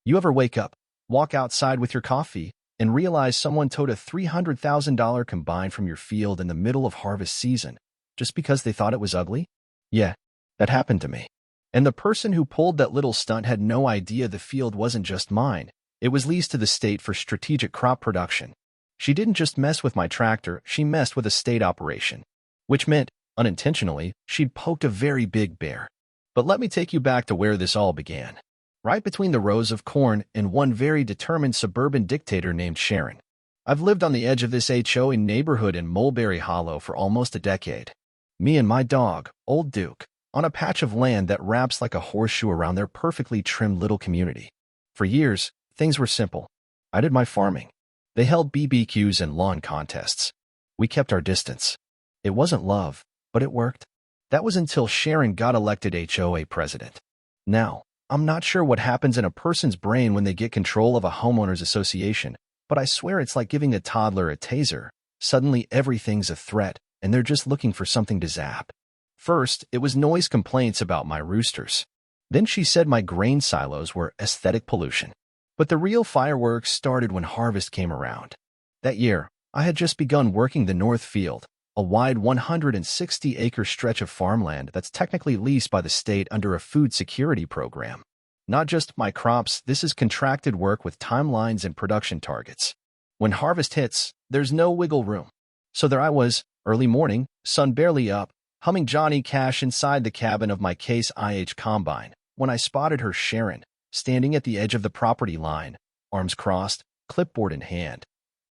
You ever wake up, walk outside with your coffee, and realize someone towed a $300,000 combine from your field in the middle of harvest season just because they thought it was ugly? Yeah, that happened to me. And the person who pulled that little stunt had no idea the field wasn't just mine. It was leased to the state for strategic crop production. She didn't just mess with my tractor, she messed with a state operation. Which meant, unintentionally, she'd poked a very big bear. But let me take you back to where this all began. Right between the rows of corn and one very determined suburban dictator named Sharon. I've lived on the edge of this HOA neighborhood in Mulberry Hollow for almost a decade. Me and my dog, Old Duke, on a patch of land that wraps like a horseshoe around their perfectly trimmed little community. For years, things were simple. I did my farming. They held BBQs and lawn contests. We kept our distance. It wasn't love, but it worked. That was until Sharon got elected HOA president. Now, I'm not sure what happens in a person's brain when they get control of a homeowners association, but I swear it's like giving a toddler a taser. Suddenly everything's a threat, and they're just looking for something to zap. First, it was noise complaints about my roosters. Then she said my grain silos were aesthetic pollution. But the real fireworks started when harvest came around. That year, I had just begun working the North Field, a wide 160-acre stretch of farmland that's technically leased by the state under a food security program. Not just my crops, this is contracted work with timelines and production targets. When harvest hits, there's no wiggle room. So there I was, early morning, sun barely up, humming Johnny Cash inside the cabin of my Case IH combine, when I spotted her, Sharon, standing at the edge of the property line, arms crossed, clipboard in hand,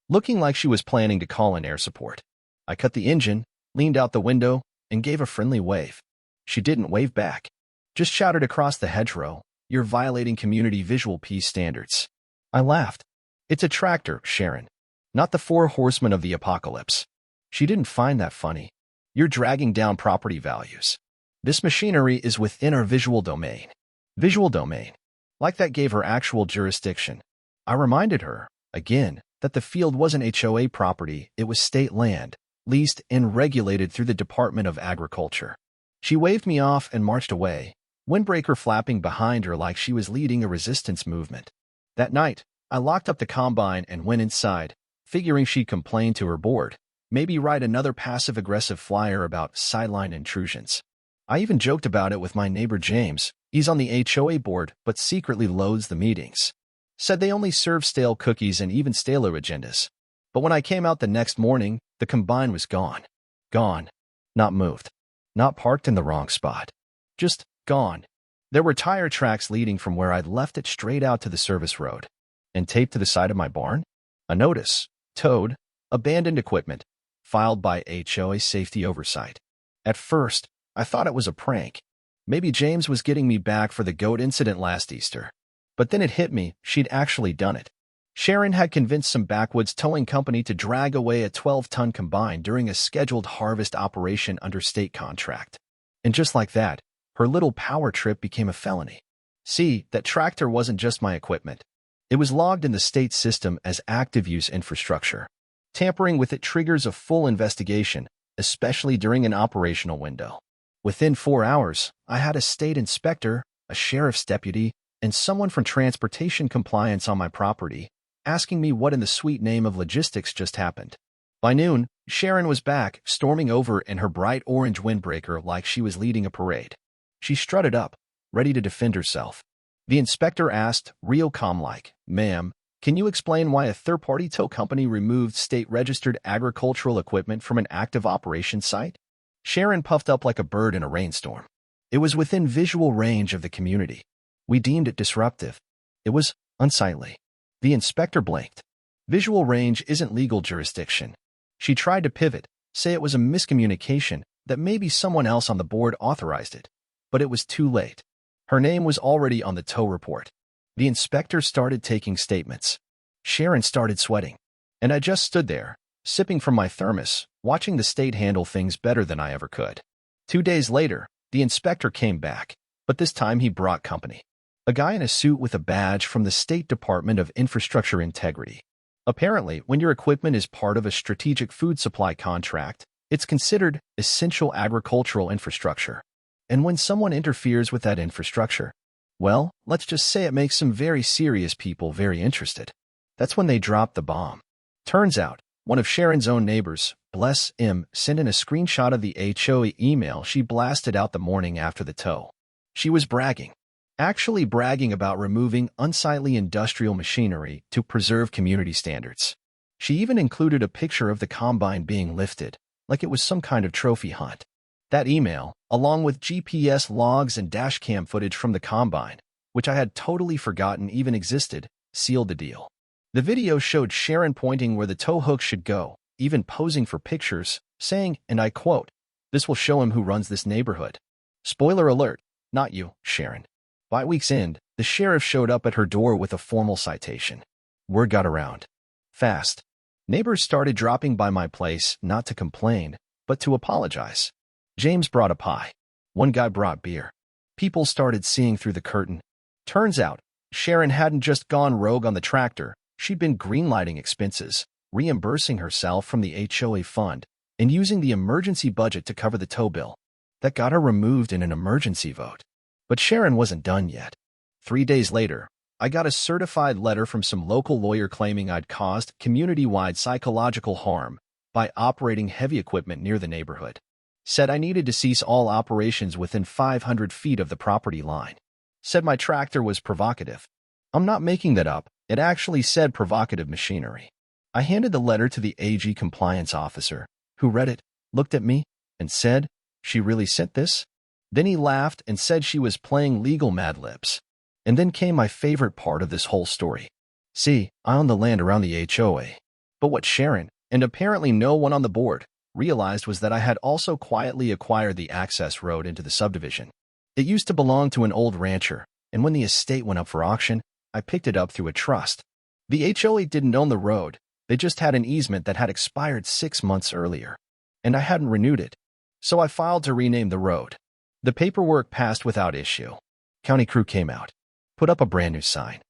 looking like she was planning to call in air support. I cut the engine, leaned out the window, and gave a friendly wave. She didn't wave back, just shouted across the hedgerow, "You're violating community visual peace standards." I laughed. "It's a tractor, Sharon, not the four horsemen of the apocalypse." She didn't find that funny. "You're dragging down property values. This machinery is within our visual domain." Visual domain. Like that gave her actual jurisdiction. I reminded her, again, that the field wasn't HOA property, it was state land, leased and regulated through the Department of Agriculture. She waved me off and marched away, windbreaker flapping behind her like she was leading a resistance movement. That night, I locked up the combine and went inside, figuring she'd complain to her board, maybe write another passive-aggressive flyer about sideline intrusions. I even joked about it with my neighbor James. He's on the HOA board, but secretly loathes the meetings. Said they only serve stale cookies and even staler agendas. But when I came out the next morning, the combine was gone. Gone. Not moved. Not parked in the wrong spot. Just gone. There were tire tracks leading from where I'd left it straight out to the service road. And taped to the side of my barn? A notice. Towed. Abandoned equipment. Filed by HOA Safety Oversight. At first, I thought it was a prank. Maybe James was getting me back for the goat incident last Easter. But then it hit me, she'd actually done it. Sharon had convinced some backwoods towing company to drag away a 12-ton combine during a scheduled harvest operation under state contract. And just like that, her little power trip became a felony. See, that tractor wasn't just my equipment. It was logged in the state system as active use infrastructure. Tampering with it triggers a full investigation, especially during an operational window. Within 4 hours, I had a state inspector, a sheriff's deputy, and someone from transportation compliance on my property, asking me what in the sweet name of logistics just happened. By noon, Sharon was back, storming over in her bright orange windbreaker like she was leading a parade. She strutted up, ready to defend herself. The inspector asked, real calm-like, "Ma'am, can you explain why a third-party tow company removed state-registered agricultural equipment from an active operations site?" Sharon puffed up like a bird in a rainstorm. It was within visual range of the community. We deemed it disruptive. It was unsightly. The inspector blinked. Visual range isn't legal jurisdiction. She tried to pivot, say it was a miscommunication, that maybe someone else on the board authorized it. But it was too late. Her name was already on the tow report. The inspector started taking statements. Sharon started sweating. And I just stood there, sipping from my thermos, watching the state handle things better than I ever could. 2 days later, the inspector came back, but this time he brought company. A guy in a suit with a badge from the State Department of Infrastructure Integrity. Apparently, when your equipment is part of a strategic food supply contract, it's considered essential agricultural infrastructure. And when someone interferes with that infrastructure, Well, let's just say it makes some very serious people very interested. That's when they dropped the bomb. Turns out, one of Sharon's own neighbors, bless him, sent in a screenshot of the HOA email she blasted out the morning after the tow. She was bragging. Actually bragging about removing unsightly industrial machinery to preserve community standards. She even included a picture of the combine being lifted, like it was some kind of trophy hunt. That email, along with GPS logs and dashcam footage from the combine, which I had totally forgotten even existed, sealed the deal. The video showed Sharon pointing where the tow hook should go, even posing for pictures, saying, and I quote, "This will show him who runs this neighborhood." Spoiler alert, not you, Sharon. By week's end, the sheriff showed up at her door with a formal citation. Word got around. Fast. Neighbors started dropping by my place, not to complain, but to apologize. James brought a pie. One guy brought beer. People started seeing through the curtain. Turns out, Sharon hadn't just gone rogue on the tractor, she'd been greenlighting expenses, reimbursing herself from the HOA fund, and using the emergency budget to cover the tow bill. That got her removed in an emergency vote. But Sharon wasn't done yet. 3 days later, I got a certified letter from some local lawyer claiming I'd caused community-wide psychological harm by operating heavy equipment near the neighborhood. Said I needed to cease all operations within 500 feet of the property line. Said my tractor was provocative. I'm not making that up. It actually said provocative machinery. I handed the letter to the AG compliance officer, who read it, looked at me, and said, "She really sent this?" Then he laughed and said she was playing legal Mad Libs. And then came my favorite part of this whole story. See, I own the land around the HOA. But what Sharon, and apparently no one on the board, realized was that I had also quietly acquired the access road into the subdivision. It used to belong to an old rancher, and when the estate went up for auction, I picked it up through a trust. The HOA didn't own the road, they just had an easement that had expired 6 months earlier. And I hadn't renewed it. So I filed to rename the road. The paperwork passed without issue. County crew came out. Put up a brand new sign.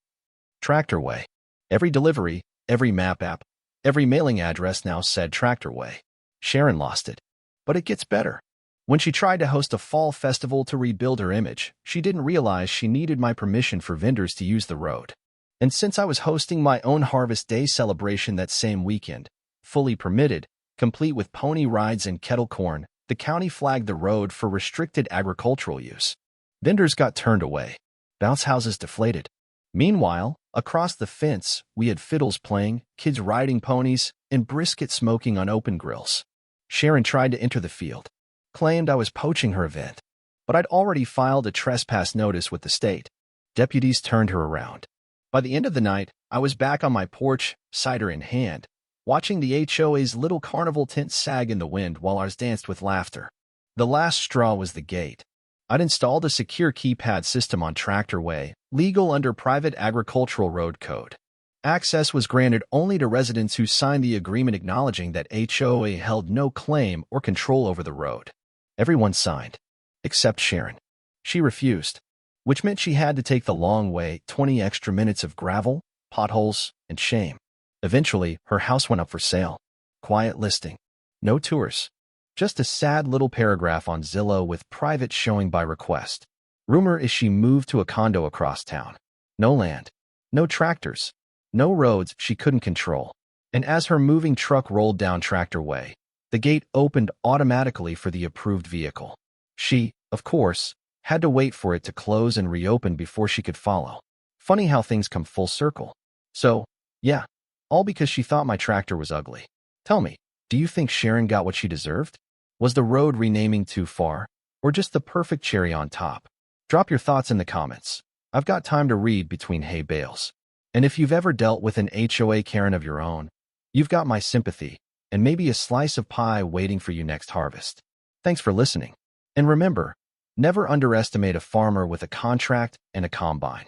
Tractorway. Every delivery, every map app, every mailing address now said Tractorway. Sharon lost it. But it gets better. When she tried to host a fall festival to rebuild her image, she didn't realize she needed my permission for vendors to use the road. And since I was hosting my own Harvest Day celebration that same weekend, fully permitted, complete with pony rides and kettle corn, the county flagged the road for restricted agricultural use. Vendors got turned away. Bounce houses deflated. Meanwhile, across the fence, we had fiddles playing, kids riding ponies, and brisket smoking on open grills. Sharon tried to enter the field. Claimed I was poaching her event. But I'd already filed a trespass notice with the state. Deputies turned her around. By the end of the night, I was back on my porch, cider in hand, watching the HOA's little carnival tent sag in the wind while ours danced with laughter. The last straw was the gate. I'd installed a secure keypad system on Tractorway, legal under private agricultural road code. Access was granted only to residents who signed the agreement acknowledging that HOA held no claim or control over the road. Everyone signed, except Sharon. She refused, which meant she had to take the long way, 20 extra minutes of gravel, potholes, and shame. Eventually, her house went up for sale. Quiet listing. No tours. Just a sad little paragraph on Zillow with private showing by request. Rumor is she moved to a condo across town. No land. No tractors. No roads she couldn't control. And as her moving truck rolled down Tractorway, the gate opened automatically for the approved vehicle. She, of course, had to wait for it to close and reopen before she could follow. Funny how things come full circle. So, yeah, all because she thought my tractor was ugly. Tell me, do you think Sharon got what she deserved? Was the road renaming too far, or just the perfect cherry on top? Drop your thoughts in the comments. I've got time to read between hay bales. And if you've ever dealt with an HOA Karen of your own, you've got my sympathy, and maybe a slice of pie waiting for you next harvest. Thanks for listening. And remember, never underestimate a farmer with a contract and a combine.